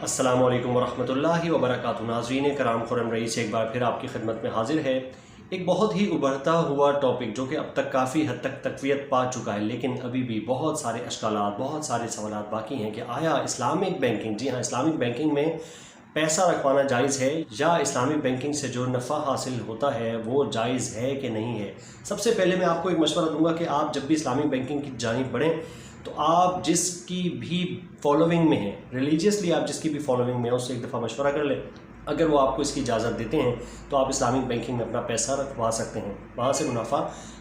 अस्सलामु अलैकुम वरहमतुल्लाहि वबरकातुहू। नाज़रीन कराम, खुरम रईस एक बार फिर आपकी खिदमत में हाजिर है। एक बहुत ही उभरता हुआ टॉपिक जो कि अब तक काफ़ी हद तक तक़वियत पा चुका है, लेकिन अभी भी बहुत सारे अश्कालात, बहुत सारे सवालात बाकी हैं कि आया इस्लामिक बैंकिंग, जी हाँ, इस्लामिक बैंकिंग में पैसा रखवाना जायज़ है या इस्लामिक बैंकिंग से जो नफ़ा हासिल होता है वो जायज़ है कि नहीं है। सबसे पहले मैं आपको एक मशवरा दूंगा कि आप जब भी इस्लामिक बैंकिंग की जानिब बढ़ें तो आप जिसकी भी फॉलोइंग में हैं, रिलीजियसली आप जिसकी भी फॉलोइंग में है, उससे एक दफ़ा मशवरा कर लें। अगर वो आपको इसकी इजाज़त देते हैं तो आप इस्लामिक बैंकिंग में अपना पैसा रखवा सकते हैं, वहाँ से मुनाफा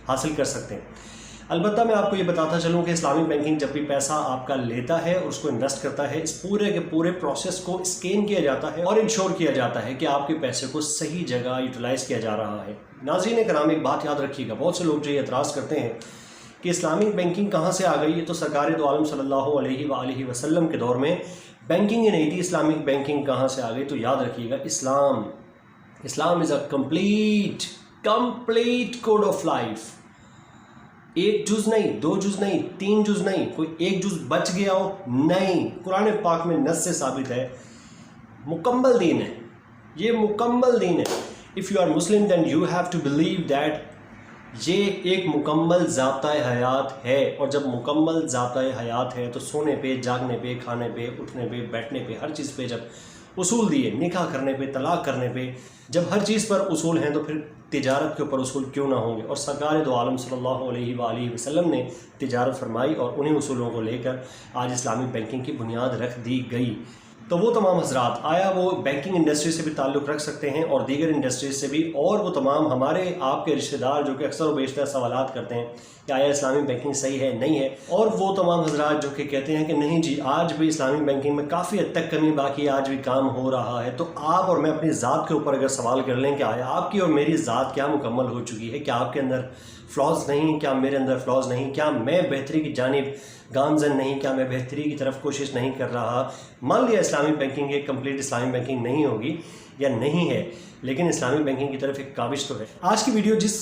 हासिल कर सकते हैं। अलबत्ता मैं आपको ये बताता चलूँ कि इस्लामिक बैंकिंग जब भी पैसा आपका लेता है और उसको इन्वेस्ट करता है, इस पूरे के पूरे प्रोसेस को स्कैन किया जाता है और इंश्योर किया जाता है कि आपके पैसे को सही जगह यूटिलाइज़ किया जा रहा है। नाज़रीन कराम, एक बात याद रखिएगा, बहुत से लोग जो ये एतराज़ करते हैं कि इस्लामिक बैंकिंग कहाँ से आ गई, ये तो सरकार दो आलम सल्लल्लाहु अलैहि वसल्लम के दौर में बैंकिंग ही नहीं थी, इस्लामिक बैंकिंग कहाँ से आ गई। तो याद रखिएगा, Islam is a complete code of life. एक जुज़ नहीं, दो जुज़ नहीं, तीन जुज़ नहीं, कोई एक जुज़ बच गया हो नहीं, कुरान पाक में नस से साबित है। मुकम्मल दीन है, ये मुकम्मल दीन है। If you are Muslim then you have to believe that ये एक मुकम्मल ज़ाब्ता हयात है। और जब मुकम्मल ज़ाब्ता हयात है तो सोने पे, जागने पे, खाने पे, उठने पे, बैठने पे, हर चीज़ पे जब उसूल दिए, निकाह करने पे, तलाक करने पे, जब हर चीज़ पर उसूल हैं तो फिर तिजारत के ऊपर उसूल क्यों ना होंगे। और सरकार दो आलम सल्लल्लाहु अलैहि वसल्लम ने तिजारत फरमाई और उन्हीं उसूलों को लेकर आज इस्लामिक बैंकिंग की बुनियाद रख दी गई। तो वो तमाम हजरात, आया वो बैंकिंग इंडस्ट्री से भी ताल्लुक़ रख सकते हैं और दीगर इंडस्ट्रीज से भी, और वो तमाम हमारे आपके रिश्तेदार जो कि अक्सर व बेशतर सवालात करते हैं कि आया इस्लामिक बैंकिंग सही है नहीं है, और वो तमाम हजरात जो कि कहते हैं कि नहीं जी, आज भी इस्लामिक बैंकिंग में काफ़ी हद तक कमी बाकी है, आज भी काम हो रहा है। तो आप और मैं अपनी ज़ात के ऊपर अगर सवाल कर लें कि आया आपकी और मेरी ज़ात क्या मुकम्मल हो चुकी है, क्या आपके अंदर फ़्लॉज नहीं, क्या मेरे अंदर फ़्लॉज नहीं, क्या मैं बेहतरी की जानिब गामजन नहीं, क्या मैं बेहतरी की तरफ कोशिश नहीं कर रहा। मान लिया इस्लामिक बैंकिंग एक कंप्लीट इस्लामिक बैंकिंग नहीं होगी या नहीं है, लेकिन इस्लामिक बैंकिंग की तरफ एक काविश तो है। आज की वीडियो जिस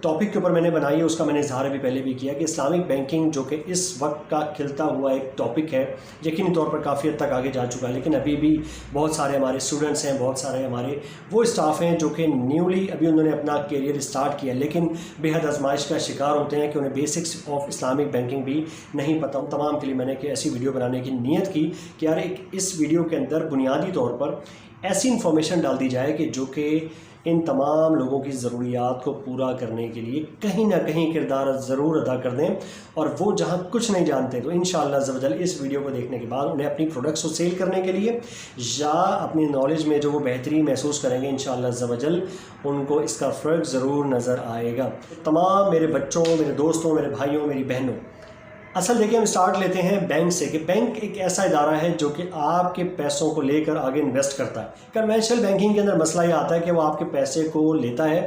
टॉपिक के ऊपर मैंने बनाई है उसका मैंने इजहार अभी पहले भी किया कि इस्लामिक बैंकिंग जो कि इस वक्त का खिलता हुआ एक टॉपिक है, यकीनी तौर पर काफ़ी हद तक आगे जा चुका है, लेकिन अभी भी बहुत सारे हमारे स्टूडेंट्स हैं, बहुत सारे हमारे वो स्टाफ हैं जो कि न्यूली अभी उन्होंने अपना करियर स्टार्ट किया, लेकिन बेहद आजमाइश का शिकार होते हैं कि उन्हें बेसिक्स ऑफ इस्लामिक बैंकिंग भी नहीं पता। तमाम के लिए मैंने कि ऐसी वीडियो बनाने की नीयत की कि यार एक इस वीडियो के अंदर बुनियादी तौर पर ऐसी इन्फॉर्मेशन डाल दी जाए कि जो कि इन तमाम लोगों की ज़रूरियात को पूरा करने के लिए कहीं ना कहीं किरदार ज़रूर अदा कर दें। और वो जहाँ कुछ नहीं जानते तो इंशाअल्लाह अज़्ज़ व जल इस वीडियो को देखने के बाद उन्हें अपनी प्रोडक्ट्स को सेल करने के लिए या अपनी नॉलेज में जो वो बेहतरी महसूस करेंगे, इंशाअल्लाह अज़्ज़ व जल उनको इसका फ़र्क ज़रूर नज़र आएगा। तमाम मेरे बच्चों, मेरे दोस्तों, मेरे भाइयों, मेरी बहनों, असल देखिए हम स्टार्ट लेते हैं बैंक से कि बैंक एक ऐसा इदारा है जो कि आपके पैसों को लेकर आगे इन्वेस्ट करता है। कन्वेंशनल बैंकिंग के अंदर मसला ये आता है कि वो आपके पैसे को लेता है,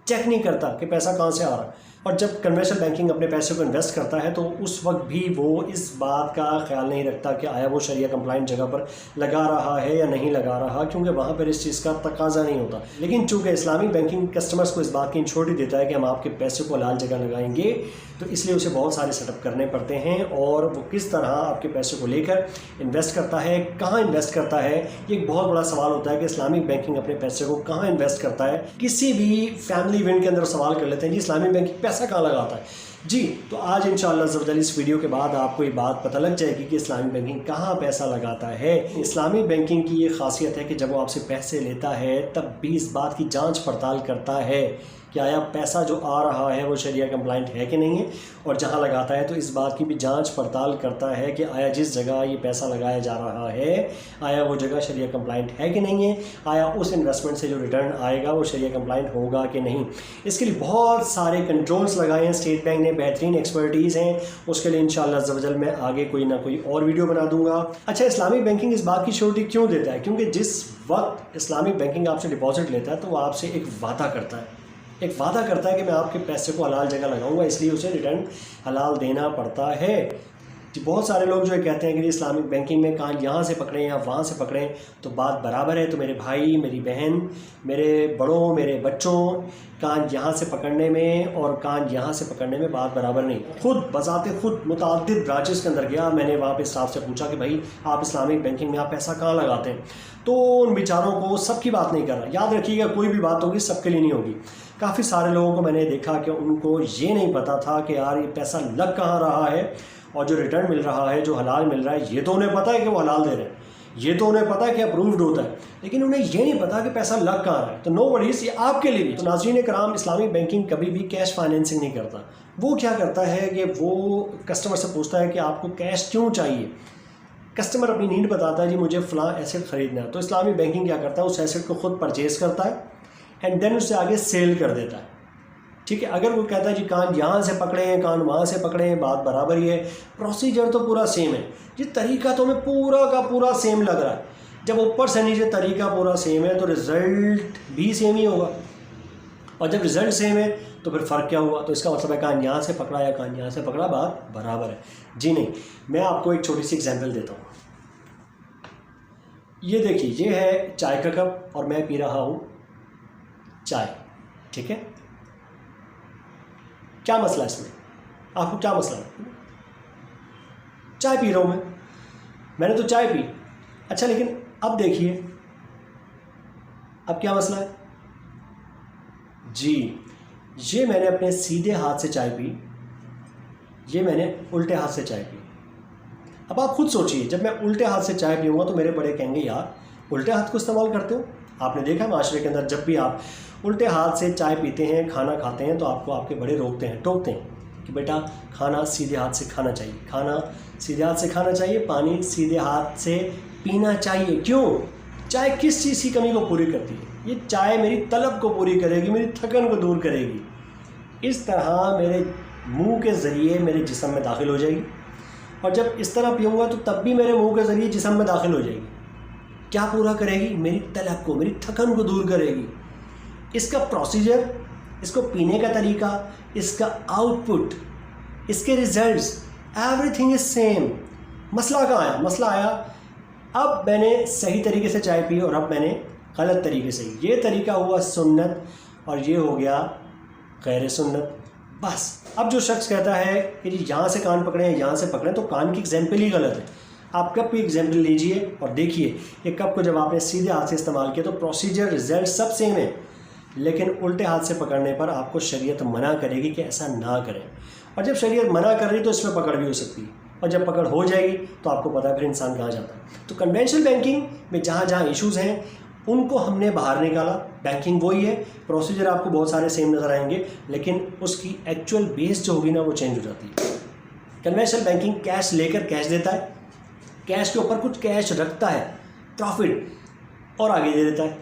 चेक नहीं करता कि पैसा कहाँ से आ रहा है। और जब कन्वेंशनल बैंकिंग अपने पैसे को इन्वेस्ट करता है तो उस वक्त भी वो इस बात का ख्याल नहीं रखता कि आया वो शरिया कंप्लाइंट जगह पर लगा रहा है या नहीं लगा रहा, क्योंकि वहाँ पर इस चीज़ का तकाजा नहीं होता। लेकिन चूँकि इस्लामिक बैंकिंग कस्टमर्स को इस बात की इंश्योरिटी देता है कि हम आपके पैसे को हलाल जगह लगाएंगे, तो इसलिए उसे बहुत सारे सेटअप करने पड़ते हैं। और वो किस तरह आपके पैसे को लेकर इन्वेस्ट करता है, कहाँ इन्वेस्ट करता है, ये एक बहुत बड़ा सवाल होता है कि इस्लामिक बैंकिंग अपने पैसे को कहाँ इन्वेस्ट करता है। किसी भी फैमिली इवेंट के अंदर सवाल कर लेते हैं जी इस्लामिक बैंकिंग पैसा कहाँ लगाता है जी। तो आज इंशाअल्लाह अज़्ज़ व जल इस वीडियो के बाद आपको ये बात पता लग जाएगी कि इस्लामिक बैंकिंग कहाँ पैसा लगाता है। इस्लामिक बैंकिंग की ये खासियत है कि जब वो आपसे पैसे लेता है तब भी इस बात की जांच पड़ताल करता है कि आया पैसा जो आ रहा है वो शरिया कंप्लाइंट है कि नहीं है, और जहाँ लगाता है तो इस बात की भी जांच पड़ताल करता है कि आया जिस जगह ये पैसा लगाया जा रहा है आया वो जगह शरिया कंप्लाइंट है कि नहीं है, आया उस इन्वेस्टमेंट से जो रिटर्न आएगा वो शरिया कंप्लाइंट होगा कि नहीं। इसके लिए बहुत सारे कंट्रोल्स लगाए हैं स्टेट बैंक ने, बेहतरीन एक्सपर्टीज़ हैं। उसके लिए इंशाअल्लाह अज़्ज़ व जल मैं आगे कोई ना कोई और वीडियो बना दूंगा। अच्छा, इस्लामिक बैंकिंग इस बात की श्योरिटी क्यों देता है? क्योंकि जिस वक्त इस्लामिक बैंकिंग आपसे डिपॉजिट लेता है तो वो आपसे एक वादा करता है, कि मैं आपके पैसे को हलाल जगह लगाऊंगा, इसलिए उसे रिटर्न हलाल देना पड़ता है। जी बहुत सारे लोग जो है कहते हैं कि इस्लामिक बैंकिंग में कान यहाँ से पकड़ें या वहाँ से पकड़ें तो बात बराबर है। तो मेरे भाई, मेरी बहन, मेरे बड़ों, मेरे बच्चों, कान यहाँ से पकड़ने में और कान यहाँ से पकड़ने में बात बराबर नहीं। खुद बजाते खुद मुतअद्दिद ब्रांचेस के अंदर गया, मैंने वहाँ पे स्टाफ से पूछा कि भाई आप इस्लामिक बैंकिंग में आप पैसा कहाँ लगाते हैं, तो उन बेचारों को सबकी बात नहीं कर रहा। याद रखिएगा कोई भी बात होगी सबके लिए नहीं होगी। काफ़ी सारे लोगों को मैंने देखा कि उनको ये नहीं पता था कि यार ये पैसा लग कहाँ रहा है और जो रिटर्न मिल रहा है, जो हलाल मिल रहा है, ये तो उन्हें पता है कि वो हलाल दे रहे हैं, ये तो उन्हें पता है कि अप्रूव्ड होता है, लेकिन उन्हें ये नहीं पता कि पैसा लग कहाँ रहा है। तो नो वरीज, ये आपके लिए भी। तो नाज़रीन कराम, इस्लामिक बैंकिंग कभी भी कैश फाइनेंसिंग नहीं करता। वो क्या करता है कि वो कस्टमर से पूछता है कि आपको कैश क्यों चाहिए। कस्टमर अपनी नीड बताता है, जी मुझे फ़लाँ एसेट ख़रीदना है। तो इस्लामिक बैंकिंग क्या करता है, उस एसेट को खुद परचेज़ करता है एंड देन उससे आगे सेल कर देता है। ठीक है, अगर वो कहता है जी कान यहाँ से पकड़ें, कान वहाँ से पकड़ें, बात बराबर ही है। प्रोसीजर तो पूरा सेम है जी, तरीका तो हमें पूरा का पूरा सेम लग रहा है। जब ऊपर से नीचे तरीका पूरा सेम है तो रिज़ल्ट भी सेम ही होगा, और जब रिज़ल्ट सेम है तो फिर फ़र्क क्या हुआ। तो इसका मतलब है कान यहाँ से पकड़ा या कान यहाँ से पकड़ा, बात बराबर है। जी नहीं, मैं आपको एक छोटी सी एग्जांपल देता हूँ। ये देखिए, ये है चाय का कप और मैं पी रहा हूँ चाय। ठीक है, क्या मसला इसमें, आपको क्या मसला है? चाय पी रहा हूँ मैंने तो चाय पी। अच्छा, लेकिन अब देखिए अब क्या मसला है जी। ये मैंने अपने सीधे हाथ से चाय पी, ये मैंने उल्टे हाथ से चाय पी। अब आप खुद सोचिए, जब मैं उल्टे हाथ से चाय पीऊँगा तो मेरे बड़े कहेंगे यार उल्टे हाथ को इस्तेमाल करते हो। आपने देखा माशरे के अंदर जब भी आप उल्टे हाथ से चाय पीते हैं, खाना खाते हैं, तो आपको आपके बड़े रोकते हैं, टोकते हैं कि बेटा खाना सीधे हाथ से खाना चाहिए, खाना सीधे हाथ से खाना चाहिए, पानी सीधे हाथ से पीना चाहिए। क्यों? चाय किस चीज़ की कमी को पूरी करती है? ये चाय मेरी तलब को पूरी करेगी, मेरी थकन को दूर करेगी। इस तरह मेरे मुंह के ज़रिए मेरे जिस्म में दाखिल हो जाएगी, और जब इस तरह पीऊँगा तो तब भी मेरे मुंह के ज़रिए जिस्म में दाखिल हो जाएगी। क्या पूरा करेगी? मेरी तलब को, मेरी थकन को दूर करेगी। इसका प्रोसीजर, इसको पीने का तरीका, इसका आउटपुट, इसके रिजल्ट्स, एवरीथिंग इज सेम। मसला कहाँ आया? मसला आया अब मैंने सही तरीके से चाय पी और अब मैंने गलत तरीके से। ये तरीका हुआ सुन्नत और ये हो गया गैर सुन्नत। बस अब जो शख्स कहता है कि जी यहाँ से कान पकड़ें, यहाँ से पकड़ें, तो कान की एग्जाम्पल ही गलत है। आप कप की एग्जाम्पल लीजिए और देखिए कि कप को जब आपने सीधे हाथ से इस्तेमाल किया तो प्रोसीजर, रिजल्ट सब सेम है, लेकिन उल्टे हाथ से पकड़ने पर आपको शरीयत मना करेगी कि ऐसा ना करें। और जब शरीयत मना कर रही तो इसमें पकड़ भी हो सकती है, और जब पकड़ हो जाएगी तो आपको पता है फिर इंसान कहाँ जाता है। तो कन्वेंशनल बैंकिंग में जहाँ जहाँ इश्यूज़ हैं उनको हमने बाहर निकाला। बैंकिंग वही है, प्रोसीजर आपको बहुत सारे सेम नज़र आएंगे, लेकिन उसकी एक्चुअल बेस जो होगी ना वो चेंज हो जाती है। कन्वेंशनल बैंकिंग कैश लेकर कैश देता है, कैश के ऊपर कुछ कैश रखता है प्रॉफिट और आगे दे देता है,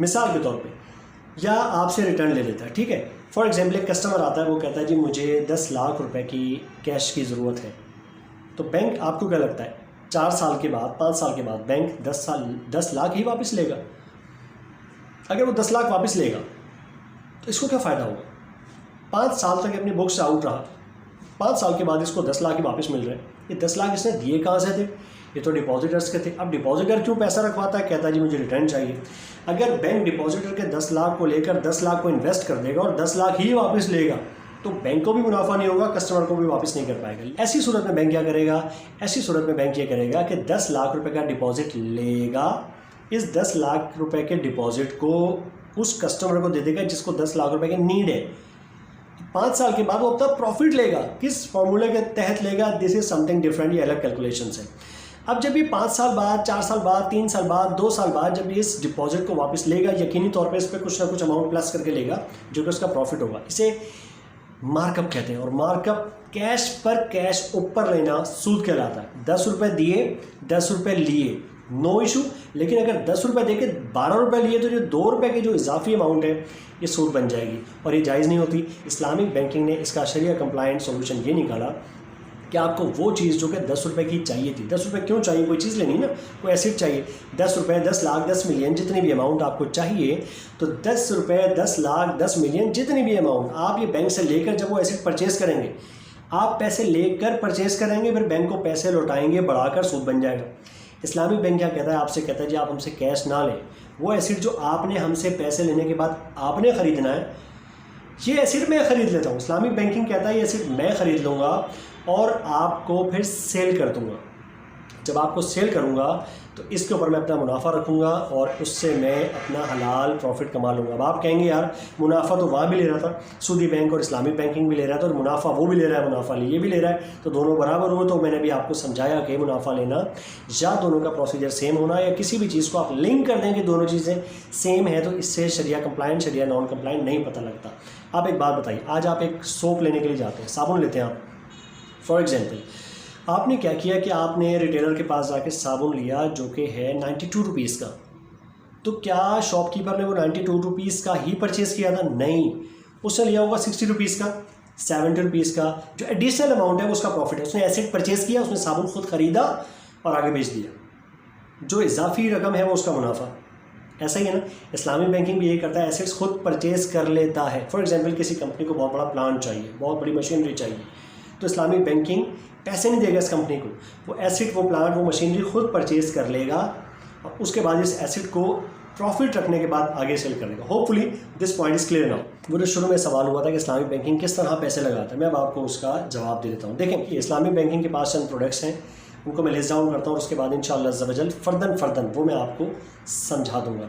मिसाल के तौर पे, या आपसे रिटर्न ले लेता है। ठीक है, फॉर एग्जाम्पल एक कस्टमर आता है, वो कहता है जी मुझे 10 लाख रुपए की कैश की ज़रूरत है। तो बैंक, आपको क्या लगता है 4 साल के बाद, 5 साल के बाद बैंक 10 लाख ही वापस लेगा? अगर वो 10 लाख वापस लेगा तो इसको क्या फ़ायदा होगा? 5 साल तक अपनी बुक से आउट रहा, 5 साल के बाद इसको 10 लाख ही वापस मिल रहे हैं। ये 10 लाख इसने दिए कहाँ से थे? ये तो डिपॉजिटर्स के थे। अब डिपॉजिटर क्यों पैसा रखवाता है? कहता है जी मुझे रिटर्न चाहिए। अगर बैंक डिपॉजिटर के 10 लाख को लेकर 10 लाख को इन्वेस्ट कर देगा और 10 लाख ही वापस लेगा तो बैंक को भी मुनाफा नहीं होगा, कस्टमर को भी वापस नहीं कर पाएगा। ऐसी सूरत में बैंक क्या करेगा? ऐसी सूरत में बैंक ये करेगा कि 10 लाख रुपए का डिपॉजिट लेगा, इस 10 लाख रुपए के डिपॉजिट को उस कस्टमर को दे देगा जिसको 10 लाख रुपए की नीड है। 5 साल के बाद वो अपना प्रॉफिट लेगा। किस फॉर्मूले के तहत लेगा? दिस इज समथिंग डिफरेंट, ये अलग कैलकुलेशन है। अब जब ये 5 साल बाद, 4 साल बाद, 3 साल बाद, 2 साल बाद जब ये इस डिपॉजिट को वापस लेगा, यकीनी तौर पे इस पर कुछ ना कुछ अमाउंट प्लस करके लेगा जो कि उसका प्रॉफिट होगा। इसे मार्कअप कहते हैं, और मार्कअप कैश पर कैश ऊपर लेना सूद कहलाता है। 10 रुपये दिए, 10 रुपये लिए, नो इशू। लेकिन अगर 10 रुपये दे के 12 रुपये लिए तो जो 2 रुपये की जो इजाफी अमाउंट है ये सूद बन जाएगी, और ये जायज़ नहीं होती। इस्लामिक बैंकिंग ने इसका शरिया कंप्लायंट सोल्यूशन ये निकाला कि आपको वो चीज़ जो कि 10 रुपये की चाहिए थी, 10 रुपये क्यों चाहिए? कोई चीज़ लेनी ना, कोई एसेट चाहिए। 10 रुपये, 10 लाख, 10 मिलियन, जितनी भी अमाउंट आपको चाहिए, तो 10 रुपये, 10 लाख, 10 मिलियन, जितनी भी अमाउंट आप ये बैंक से लेकर जब वो एसेट परचेज़ करेंगे आप पैसे लेकर परचेज करेंगे, फिर बैंक को पैसे लौटाएंगे, बढ़ाकर सूद बन जाएगा। इस्लामिक बैंक क्या कहता है, आपसे कहता है जी आप हमसे कैश ना लें, वो एसिड जो आपने हमसे पैसे लेने के बाद आपने ख़रीदना है, ये एसिड मैं ख़रीद लेता हूँ। इस्लामिक बैंकिंग कहता है ये एसिड मैं ख़रीद लूँगा और आपको फिर सेल कर दूँगा। जब आपको सेल करूँगा तो इसके ऊपर मैं अपना मुनाफा रखूँगा और उससे मैं अपना हलाल प्रॉफिट कमा लूँगा। अब आप कहेंगे यार मुनाफा तो वहाँ भी ले रहा था, सूदी बैंक और इस्लामिक बैंकिंग भी ले रहा था और मुनाफा वो भी ले रहा है, मुनाफा ये भी ले रहा है, तो दोनों बराबर हो। तो मैंने भी आपको समझाया कि मुनाफा लेना या दोनों का प्रोसीजर सेम होना, या किसी भी चीज़ को आप लिंक कर दें कि दोनों चीज़ें सेम है, तो इससे शरिया कंप्लाइंट शरिया नॉन कंप्लाइंट नहीं पता लगता। आप एक बात बताइए, आज आप एक सोप लेने के लिए जाते हैं, साबुन लेते हैं आप, फॉर एग्जाम्पल आपने क्या किया कि आपने रिटेलर के पास जाके साबुन लिया जो कि है 92 रुपीज़ का, तो क्या शॉपकीपर ने वो 92 रुपीज़ का ही परचेज़ किया था? नहीं, उसने लिया होगा 60 रुपीज़ का, 70 रुपीज़ का, जो एडिशनल अमाउंट है वो उसका प्रॉफिट है। उसने एसेट परचेज़ किया, उसने साबुन खुद ख़रीदा और आगे बेच दिया, जो इजाफी रकम है वो उसका मुनाफा। ऐसा ही है ना, इस्लामिक बैंकिंग भी यही करता है, एसेट्स खुद परचेज़ कर लेता है। फॉर एग्जांपल किसी कंपनी को बहुत बड़ा प्लांट चाहिए, बहुत बड़ी मशीनरी चाहिए, तो इस्लामिक बैंकिंग पैसे नहीं देगा इस कंपनी को, वो एसेट, वो प्लांट, वो मशीनरी खुद परचेज़ कर लेगा और उसके बाद इस एसेट को प्रॉफिट रखने के बाद आगे सेल कर देगा। Hopefully this point is clear now. वो जो शुरू में सवाल हुआ था कि इस्लामिक बैंकिंग किस तरह पैसे लगाता है, मैं अब आपको उसका जवाब दे देता हूँ। देखें कि इस्लामिक बैंकिंग के पास चंद प्रोडक्ट्स हैं, उनको मैं लिस्ट डाउन करता हूँ और उसके बाद इंशाअल्लाह अज़्ज़ा वजल फ़र्दन वो मैं आपको समझा दूँगा।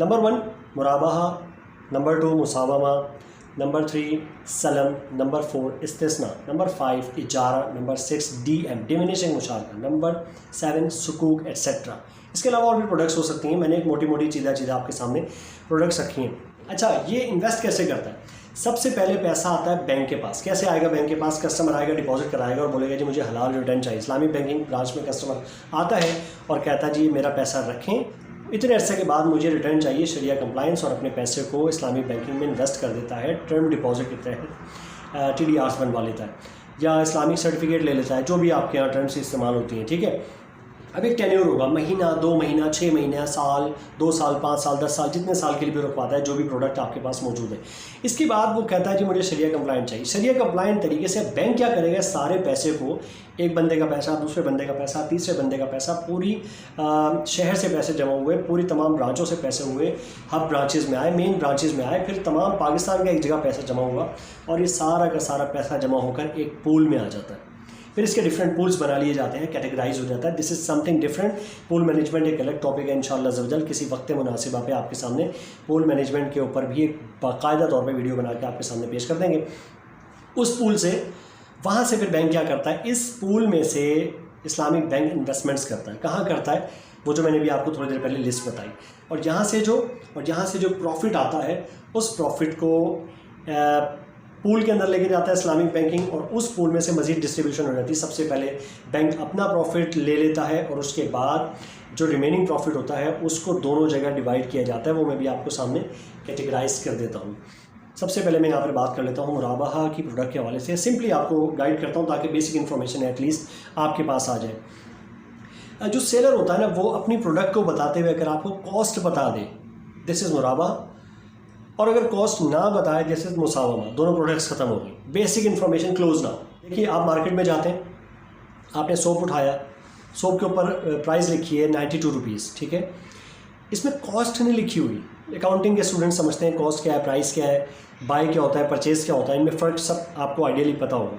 नंबर 1 मुराबाहा, नंबर 2 मुसावमा, नंबर 3 सलम, नंबर 4 इस्तिस्ना, नंबर 5 इजारा, नंबर 6 DM डिमिनिशिंग मुशारका, नंबर 7 सुकूक एट्सेट्रा। इसके अलावा और भी प्रोडक्ट्स हो सकती हैं, मैंने एक मोटी मोटी चीज़ें आपके सामने प्रोडक्ट्स रखी हैं। अच्छा, ये इन्वेस्ट कैसे करता है? सबसे पहले पैसा आता है बैंक के पास। कैसे आएगा बैंक के पास? कस्टमर आएगा, डिपॉजिट कराएगा और बोलेगा जी मुझे हलाल रिटर्न चाहिए। इस्लामिक बैंकिंग ब्रांच में कस्टमर आता है और कहता है जी मेरा पैसा रखें, इतने अरसे के बाद मुझे रिटर्न चाहिए शरिया कंप्लाइंस, और अपने पैसे को इस्लामिक बैंकिंग में इन्वेस्ट कर देता है, टर्म डिपॉजिट के तहत TDRs बनवा लेता है या इस्लामिक सर्टिफिकेट ले लेता है, जो भी आपके यहाँ टर्म्स इस्तेमाल होती हैं, ठीक है। अब एक टेन्योर होगा, महीना, 2 महीना, 6 महीना, साल, 2 साल, 5 साल, 10 साल, जितने साल के लिए भी रखवाता है जो भी प्रोडक्ट आपके पास मौजूद है। इसके बाद वो कहता है जी मुझे शरिया कंप्लाइंट चाहिए। शरिया कंप्लाइंट तरीके से बैंक क्या करेगा, सारे पैसे को, एक बंदे का पैसा, दूसरे बंदे का पैसा, तीसरे बंदे का पैसा, पूरी शहर से पैसे जमा हुए, पूरी तमाम ब्रांचों से पैसे हुए, हब ब्रांचेज़ में आए, मेन ब्रांचेज़ में आए, फिर तमाम पाकिस्तान का एक जगह पैसा जमा हुआ और ये सारा का सारा पैसा जमा होकर एक पूल में आ जाता है। फिर इसके डिफरेंट पूल्स बना लिए जाते हैं, कैटेगराइज हो जाता है। This is something different. Pool management एक अलग टॉपिक है, इंशाअल्लाह ज़वजल किसी वक्त मुनासिबा पे आपके सामने पूल मैनेजमेंट के ऊपर भी एक बाकायदा तौर पे वीडियो बना के आपके सामने पेश कर देंगे। उस पूल से, वहाँ से फिर बैंक क्या करता है, इस पूल में से इस्लामिक बैंक इन्वेस्टमेंट्स करता है। कहाँ करता है? वो जो मैंने भी आपको थोड़ी देर पहले लिस्ट बताई। और यहाँ से जो प्रॉफिट आता है, उस प्रॉफिट को पूल के अंदर लेके जाता है इस्लामिक बैंकिंग, और उस पूल में से मज़ीद डिस्ट्रीब्यूशन हो जाती है। सबसे पहले बैंक अपना प्रॉफिट ले लेता है और उसके बाद जो रिमेनिंग प्रॉफिट होता है उसको दोनों जगह डिवाइड किया जाता है। वो मैं भी आपको सामने कैटेगराइज कर देता हूँ। सबसे पहले मैं यहाँ पर बात कर लेता हूँ मुराबाहा की प्रोडक्ट के हवाले से। सिंपली आपको गाइड करता हूँ ताकि बेसिक इन्फॉर्मेशन एटलीस्ट आपके पास आ जाए। जो सेलर होता है ना, वो अपनी प्रोडक्ट को बताते हुए अगर आपको कॉस्ट बता दे, दिस इज़ मुराबाहा, और अगर कॉस्ट ना बताए जैसे मुसावमा, दोनों प्रोडक्ट्स खत्म हो गई, बेसिक इन्फॉर्मेशन क्लोज ना हो। देखिए आप मार्केट में जाते हैं, आपने सोप उठाया, सोप के ऊपर प्राइस लिखी है 92 रुपीज़, ठीक है। इसमें कॉस्ट नहीं लिखी हुई। अकाउंटिंग के स्टूडेंट समझते हैं कॉस्ट क्या है, प्राइस क्या है, बाय क्या होता है, परचेज़ क्या होता है, इनमें फ़र्क सब आपको आइडियली पता होगा।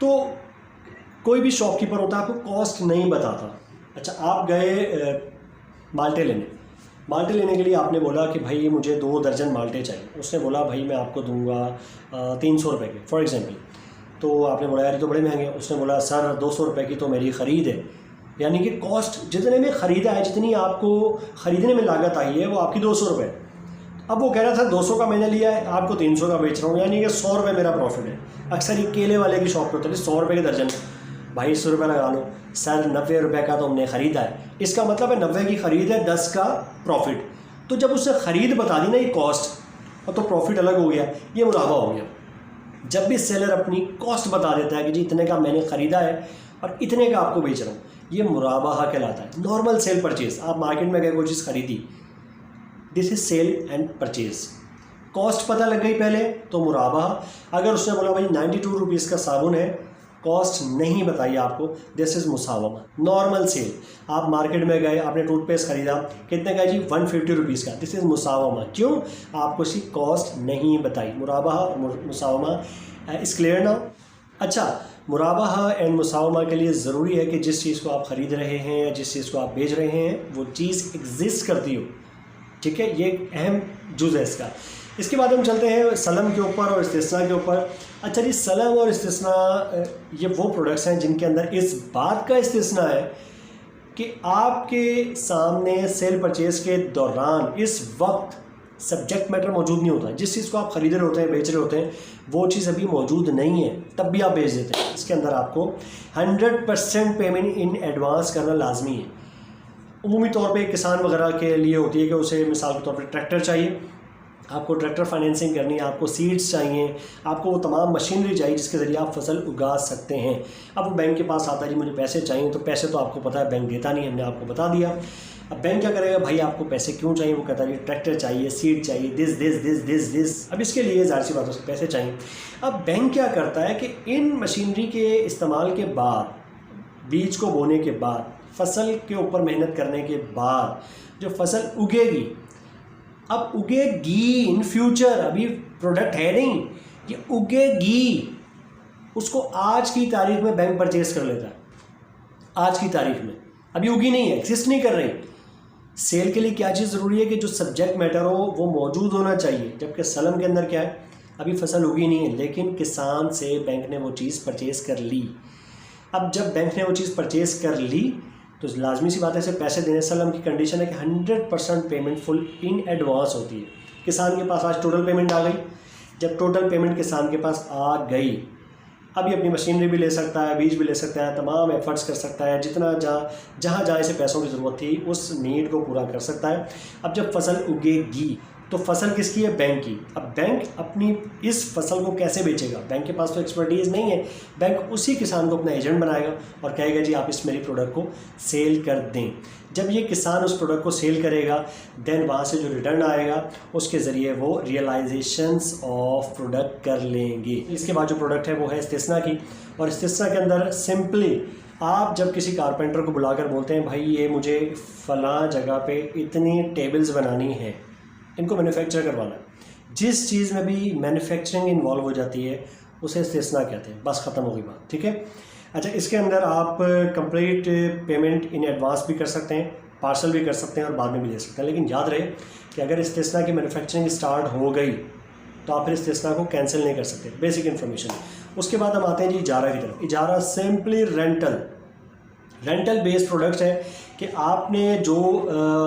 तो कोई भी शॉपकीपर होता है आपको कॉस्ट नहीं बताता। अच्छा, आप गए माल्टे लेने के लिए, आपने बोला कि भाई मुझे 2 दर्जन माल्टे चाहिए। उसने बोला भाई मैं आपको दूंगा 300 रुपये के, फॉर एग्जांपल। तो आपने बोला यार ये तो बड़े महंगे हैं। उसने बोला सर 200 रुपये की तो मेरी ख़रीद है, यानी कि कॉस्ट जितने में ख़रीदा है, जितनी आपको ख़रीदने में लागत आई है वो आपकी 200 रुपये। अब वो कह रहा था 200 का मैंने लिया है, आपको 300 का बेच रहा हूँ, यानी कि 100 रुपये मेरा प्रॉफिट है। अक्सर ये केले वाले की शॉप पर होता है 100 रुपये के दर्जन, भाई 100 रुपये लगा लो। सर 90 रुपये का तो हमने ख़रीदा है, इसका मतलब है 90 की ख़रीद है, 10 का प्रॉफिट। तो जब उसने ख़रीद बता दी ना, ये कॉस्ट, और तो प्रॉफिट अलग हो गया, ये मुराबा हो गया। जब भी सेलर अपनी कॉस्ट बता देता है कि जी इतने का मैंने ख़रीदा है और इतने का आपको बेच रहा हूँ, ये मुराबाहा कहलाता है। नॉर्मल सेल परचेज़, आप मार्केट में गए कोई चीज़ ख़रीदी, this is sale and purchase. Cost पता लग गई पहले तो मुराबा। अगर उसने बोला भाई 92 रुपीज़ का साबुन है, कॉस्ट नहीं बताई आपको, दिस इज़ मुसावमा। नॉर्मल सेल, आप मार्केट में गए, आपने टूथपेस्ट खरीदा, कितने का जी 150 रुपीज़ का, दिस इज़ मुसावमा। क्यों? आपको उसकी कॉस्ट नहीं बताई। मुराबा और मुसावमा इस क्लियर ना। अच्छा, मुराबा एंड मुसावमा के लिए ज़रूरी है कि जिस चीज़ को आप ख़रीद रहे हैं या जिस चीज़ को आप बेच रहे हैं वो चीज़ एग्जिस्ट करती हो। ठीक है, ये एक अहम जुज़ है इसका। इसके बाद हम चलते हैं सलम के ऊपर और इस्तिस्ना के ऊपर। अच्छा जी, सलम और इस्तिस्ना ये वो प्रोडक्ट्स हैं जिनके अंदर इस बात का इस्तिस्ना है कि आपके सामने सेल परचेज के दौरान इस वक्त सब्जेक्ट मैटर मौजूद नहीं होता। जिस चीज़ को आप ख़रीद रहे होते हैं, बेच रहे होते हैं, वो चीज़ अभी मौजूद नहीं है, तब भी आप बेच देते हैं। इसके अंदर आपको 100% पेमेंट इन एडवांस करना लाजमी है। उमूमी तौर पे किसान वगैरह के लिए होती है कि उसे मिसाल के तौर पर ट्रैक्टर चाहिए, आपको ट्रैक्टर फाइनेंसिंग करनी है, आपको सीड्स चाहिए, आपको वो तमाम मशीनरी चाहिए जिसके ज़रिए आप फसल उगा सकते हैं। अब वो बैंक के पास आता है, जी मुझे पैसे चाहिए, तो पैसे तो आपको पता है बैंक देता नहीं, हमने आपको बता दिया। अब बैंक क्या करेगा, भाई आपको पैसे क्यों चाहिए? वो कहता है जी ट्रैक्टर चाहिए, सीड चाहिए, दिस। अब इसके लिए ज़ाहिर सी बात है पैसे चाहिए। अब बैंक क्या करता है कि इन मशीनरी के इस्तेमाल के बाद, बीज को बोने के बाद, फसल के ऊपर मेहनत करने के बाद जो फसल उगेगी, अब उगेगी इन फ्यूचर, अभी प्रोडक्ट है नहीं, ये उगेगी, उसको आज की तारीख में बैंक परचेज कर लेता है। आज की तारीख में अभी उगी नहीं है, एग्जिस्ट नहीं कर रही। सेल के लिए क्या चीज़ ज़रूरी है कि जो सब्जेक्ट मैटर हो वो मौजूद होना चाहिए। जबकि सलम के अंदर क्या है, अभी फसल उगी नहीं है लेकिन किसान से बैंक ने वो चीज़ परचेज कर ली। अब जब बैंक ने वो चीज़ परचेज कर ली तो लाजमी सी बात है इसे पैसे देने। सलम की कंडीशन है कि 100% पेमेंट फुल इन एडवांस होती है। किसान के पास आज टोटल पेमेंट आ गई। जब टोटल पेमेंट किसान के पास आ गई, अब ये अपनी मशीनरी भी ले सकता है, बीज भी ले सकता है, तमाम एफर्ट्स कर सकता है, जितना जहाँ इसे पैसों की ज़रूरत थी उस नीड को पूरा कर सकता है। अब जब फसल उगेगी तो फसल किसकी है? बैंक की। अब बैंक अपनी इस फसल को कैसे बेचेगा? बैंक के पास तो एक्सपर्टीज़ नहीं है। बैंक उसी किसान को अपना एजेंट बनाएगा और कहेगा जी आप इस मेरी प्रोडक्ट को सेल कर दें। जब ये किसान उस प्रोडक्ट को सेल करेगा, देन वहाँ से जो रिटर्न आएगा उसके ज़रिए वो रियलाइजेशंस ऑफ प्रोडक्ट कर लेंगे। इसके बाद जो प्रोडक्ट है वो है इस्तिस्ना की। और इस्तिस्ना के अंदर सिंपली आप जब किसी कारपेंटर को बुलाकर बोलते हैं भाई ये मुझे फ़लाँ जगह पे इतनी टेबल्स बनानी है, इनको मैन्युफैक्चर करवाना है, जिस चीज़ में भी मैन्युफैक्चरिंग इन्वॉल्व हो जाती है उसे इस्तिस्ना कहते हैं। बस ख़त्म हो गई बात, ठीक है। अच्छा, इसके अंदर आप कंप्लीट पेमेंट इन एडवांस भी कर सकते हैं, पार्सल भी कर सकते हैं और बाद में भी दे सकते हैं। लेकिन याद रहे कि अगर इस्तिस्ना की मैन्युफैक्चरिंग स्टार्ट हो गई तो आप फिर इस्तिस्ना को कैंसिल नहीं कर सकते। Basic information. उसके बाद हम आते हैं जी इजारा की तरफ। इजारा सिंपली रेंटल बेस्ड प्रोडक्ट्स है कि आपने जो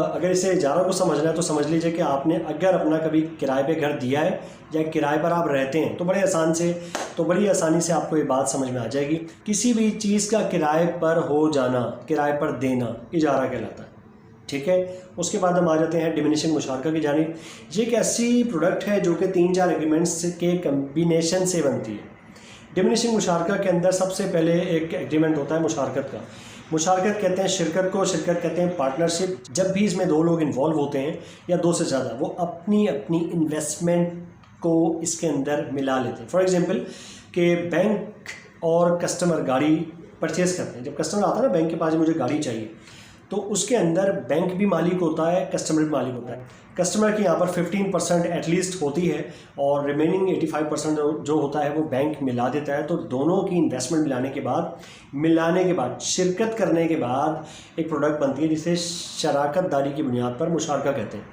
अगर इसे इजारा को समझना है तो समझ लीजिए कि आपने अगर अपना कभी किराए पे घर दिया है या किराए पर आप रहते हैं तो बड़ी आसानी से आपको ये बात समझ में आ जाएगी। किसी भी चीज़ का किराए पर हो जाना, किराए पर देना इजारा कहलाता है, ठीक है। उसके बाद हम आ जाते हैं डिमिनिशिंग मुशारका की जानिब। ये एक ऐसी प्रोडक्ट है जो कि 3-4 एग्रीमेंट्स के कम्बिनेशन से बनती है। डिमिनिशिंग मुशारका के अंदर सबसे पहले एक एग्रीमेंट होता है मुशारकत का। मुशारकत कहते हैं शिरकत को, शिरकत कहते हैं पार्टनरशिप। जब भी इसमें 2 लोग इन्वॉल्व होते हैं या 2 से ज़्यादा, वो अपनी अपनी इन्वेस्टमेंट को इसके अंदर मिला लेते हैं। फॉर एग्जांपल कि बैंक और कस्टमर गाड़ी परचेज करते हैं। जब कस्टमर आता है ना बैंक के पास, मुझे गाड़ी चाहिए, तो उसके अंदर बैंक भी मालिक होता है, कस्टमर भी मालिक होता है। कस्टमर की यहाँ पर 15% एटलीस्ट होती है और रिमेनिंग 85% जो होता है वो बैंक मिला देता है। तो दोनों की इन्वेस्टमेंट मिलाने के बाद शिरकत करने के बाद एक प्रोडक्ट बनती है जिसे शराकत दारी की बुनियाद पर मुशारका कहते हैं।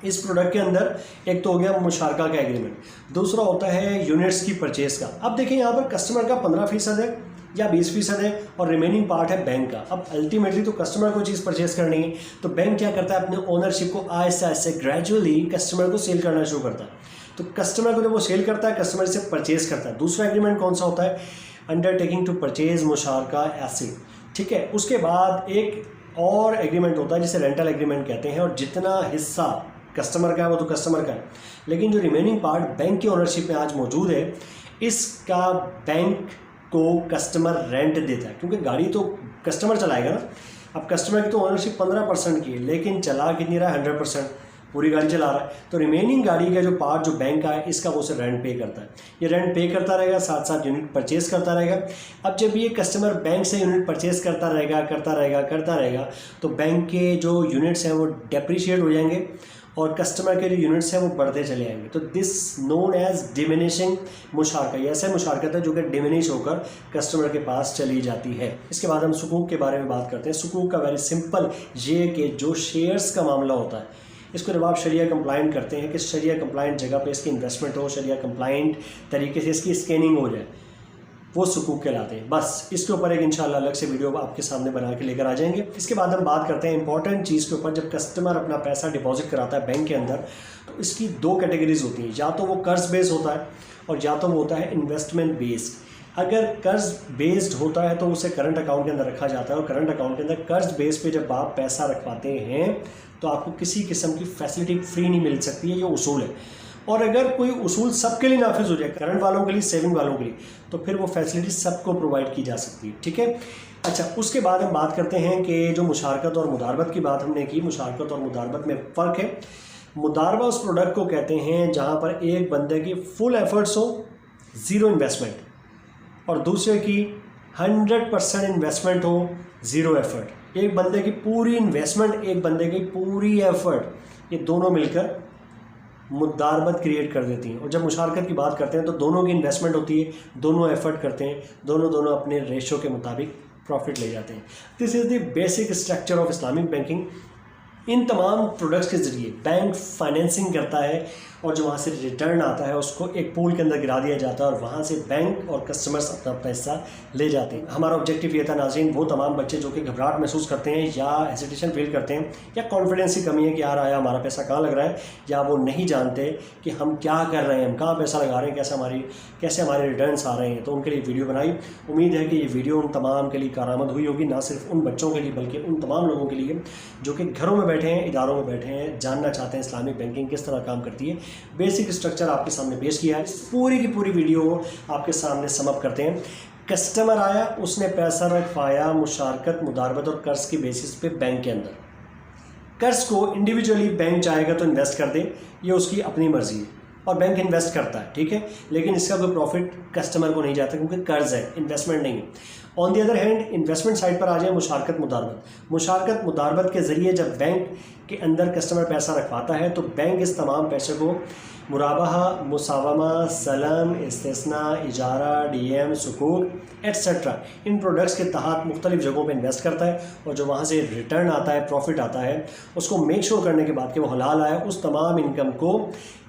इस प्रोडक्ट के अंदर एक तो हो गया मुशारका का एग्रीमेंट, दूसरा होता है यूनिट्स की परचेज का। अब देखिए यहाँ पर कस्टमर का 15% है या 20% है और रिमेनिंग पार्ट है बैंक का। अब अल्टीमेटली तो कस्टमर को चीज़ परचेज करनी है, तो बैंक क्या करता है, अपने ओनरशिप को आहिस्ते आहिस्ते ग्रेजुअली कस्टमर को सेल करना शुरू करता है। तो कस्टमर को जब वो सेल करता है, कस्टमर से परचेज करता है। दूसरा एग्रीमेंट कौन सा होता है, अंडरटेकिंग टू परचेज मुशारका एसिड, ठीक है। उसके बाद एक और एग्रीमेंट होता है जिसे रेंटल एग्रीमेंट कहते हैं, और जितना हिस्सा कस्टमर का है वो तो कस्टमर का है, लेकिन जो रिमेनिंग पार्ट बैंक की ओनरशिप में आज मौजूद है, इसका बैंक को कस्टमर रेंट देता है, क्योंकि गाड़ी तो कस्टमर चलाएगा ना। अब कस्टमर की तो ओनरशिप 15% की है, लेकिन चला कितनी रहा, 100%। पूरी गाड़ी चला रहा है, तो रिमेनिंग गाड़ी का जो पार्ट जो बैंक का है इसका वो उसे रेंट पे करता है। ये रेंट पे करता रहेगा, साथ साथ यूनिट परचेज करता रहेगा। अब जब ये कस्टमर बैंक से यूनिट परचेज करता रहेगा तो बैंक के जो यूनिट्स हैं वो डेप्रिशिएट हो जाएंगे और कस्टमर के जो यूनिट्स हैं वो बढ़ते चले आएंगे। तो दिस नोन एज डिमिनिशिंग मुशारका, ये ऐसा मुशारकत है जो कि डिमिनिश होकर कस्टमर के पास चली जाती है। इसके बाद हम सुकूक के बारे में बात करते हैं। सुकूक का वेरी सिंपल ये कि जो शेयर्स का मामला होता है इसको जब आप शरिया कंप्लाइंट करते हैं कि शरिया कंप्लाइंट जगह पे इसकी इन्वेस्टमेंट हो, शरिया कंप्लाइंट तरीके से इसकी स्कैनिंग हो जाए, वो सुकूक कहलाते हैं। बस इसके ऊपर एक इंशाल्लाह अलग से वीडियो आपके सामने बना के लेकर आ जाएंगे। इसके बाद हम बात करते हैं इंपॉर्टेंट चीज़ के ऊपर। जब कस्टमर अपना पैसा डिपॉजिट कराता है बैंक के अंदर तो इसकी दो कैटेगरीज होती हैं, या तो वो कर्ज बेस्ड होता है और या तो वो होता है इन्वेस्टमेंट बेस्ड। अगर कर्ज बेस्ड होता है तो उसे करंट अकाउंट के अंदर रखा जाता है और करंट अकाउंट के अंदर कर्ज बेस पे जब आप पैसा रखवाते हैं तो आपको किसी किस्म की फैसिलिटी फ्री नहीं मिल सकती है, ये उसूल है। और अगर कोई उसूल सबके लिए नाफिज हो जाए, करंट वालों के लिए, सेविंग वालों के लिए, तो फिर वो फैसिलिटी सबको प्रोवाइड की जा सकती है। ठीक है, अच्छा, उसके बाद हम बात करते हैं कि जो मुशारकत और मुदारबत की बात हमने की, मुशारकत और मुदारबत में फ़र्क है। मुदारबा उस प्रोडक्ट को कहते हैं जहाँ पर एक बंदे की फुल एफर्ट्स हो, ज़ीरो इन्वेस्टमेंट, और दूसरे की 100% इन्वेस्टमेंट हो, ज़ीरो एफर्ट। एक बंदे की पूरी इन्वेस्टमेंट, एक बंदे की पूरी एफर्ट, ये दोनों मिलकर मुदारबत क्रिएट कर देती हैं। और जब मुशारकत की बात करते हैं तो दोनों की इन्वेस्टमेंट होती है, दोनों एफर्ट करते हैं, दोनों अपने रेशो के मुताबिक प्रॉफिट ले जाते हैं। This is the basic structure of Islamic banking. इन तमाम प्रोडक्ट्स के ज़रिए बैंक फाइनेंसिंग करता है और जो वहाँ से रिटर्न आता है उसको एक पूल के अंदर गिरा दिया जाता है और वहाँ से बैंक और कस्टमर्स अपना पैसा ले जाते हैं। हमारा ऑब्जेक्टिव ये था नाज़रीन, वो तमाम बच्चे जो कि घबराहट महसूस करते हैं या हेजिटेशन फील करते हैं या कॉन्फिडेंस की कमी है कि यार आया हमारा पैसा कहाँ लग रहा है, या वो नहीं जानते कि हम क्या कर रहे हैं, हम कहाँ पैसा लगा रहे हैं, कैसे हमारे रिटर्न्स आ रहे हैं, तो उनके लिए वीडियो बनाई। उम्मीद है कि ये वीडियो उन तमाम के लिए कारआमद हुई होगी, ना सिर्फ उन बच्चों के लिए बल्कि उन तमाम लोगों के लिए जो कि घरों में बैठे हैं, इदारों में बैठे हैं, जानना चाहते हैं इस्लामिक बैंकिंग किस तरह काम करती है। बेसिक स्ट्रक्चर आपके सामने पेश किया है। पूरी की पूरी वीडियो आपके सामने समअप करते हैं। कस्टमर आया, उसने पैसा रखवाया मुशारकत, मुदारबत और कर्ज की बेसिस पे बैंक के अंदर। कर्ज को इंडिविजुअली बैंक चाहेगा तो इन्वेस्ट कर दे, ये उसकी अपनी मर्जी है और बैंक इन्वेस्ट करता है, ठीक है, लेकिन इसका कोई प्रॉफिट कस्टमर को नहीं जाता क्योंकि कर्ज है, इन्वेस्टमेंट नहीं है। On the other hand investment side पर आ जाए मुशारकत मुदारबत। मुशारकत मुदारबत के ज़रिए जब बैंक के अंदर कस्टमर पैसा रखवाता है तो बैंक इस तमाम पैसे को मुराबहा, मुसावमा, सलम, इस्तिस्ना, इजारा, डीएम, सुकूक एट्सेट्रा इन प्रोडक्ट्स के तहत मुख्तलिफ जगहों पे इन्वेस्ट करता है और जो वहाँ से रिटर्न आता है, प्रॉफिट आता है, उसको मेक श्योर करने के बाद कि वो हलाल आए, उस तमाम इनकम को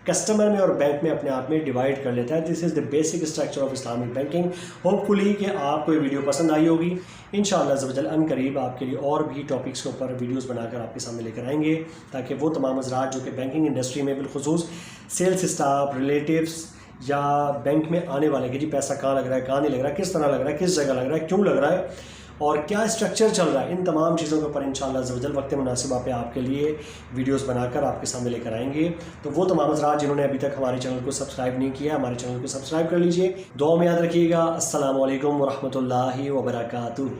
कस्टमर में और बैंक में अपने आप में डिवाइड कर लेता है। This is the basic structure of Islamic banking. Hopefully कि आपको ये वीडियो पसंद आई होगी। इंशाअल्लाह ज़वजल अनकरीब आपके लिए और भी टॉपिक्स के ऊपर वीडियोस बनाकर आपके सामने लेकर आएंगे ताकि वो तमाम हज़रात जो कि बैंकिंग इंडस्ट्री में बिलखुसूस सेल्स स्टाफ, रिलेटिव्स या बैंक में आने वाले कि जी पैसा कहाँ लग रहा है, कहाँ नहीं लग रहा है, किस तरह लग रहा है, किस जगह लग रहा है, क्यों लग रहा है और क्या स्ट्रक्चर चल रहा है, इन तमाम चीज़ों के ऊपर इंशाअल्लाह ज़वजल वक्त मुनासिबा पे आपके लिए वीडियोस बनाकर आपके सामने लेकर आएंगे। तो वो तमाम हज़रात जिन्होंने अभी तक हमारे चैनल को सब्सक्राइब नहीं किया, हमारे चैनल को सब्सक्राइब कर लीजिए। दुआ में याद रखिएगा। अस्सलामु अलैकुम व रहमतुल्लाहि व बरकातुहू।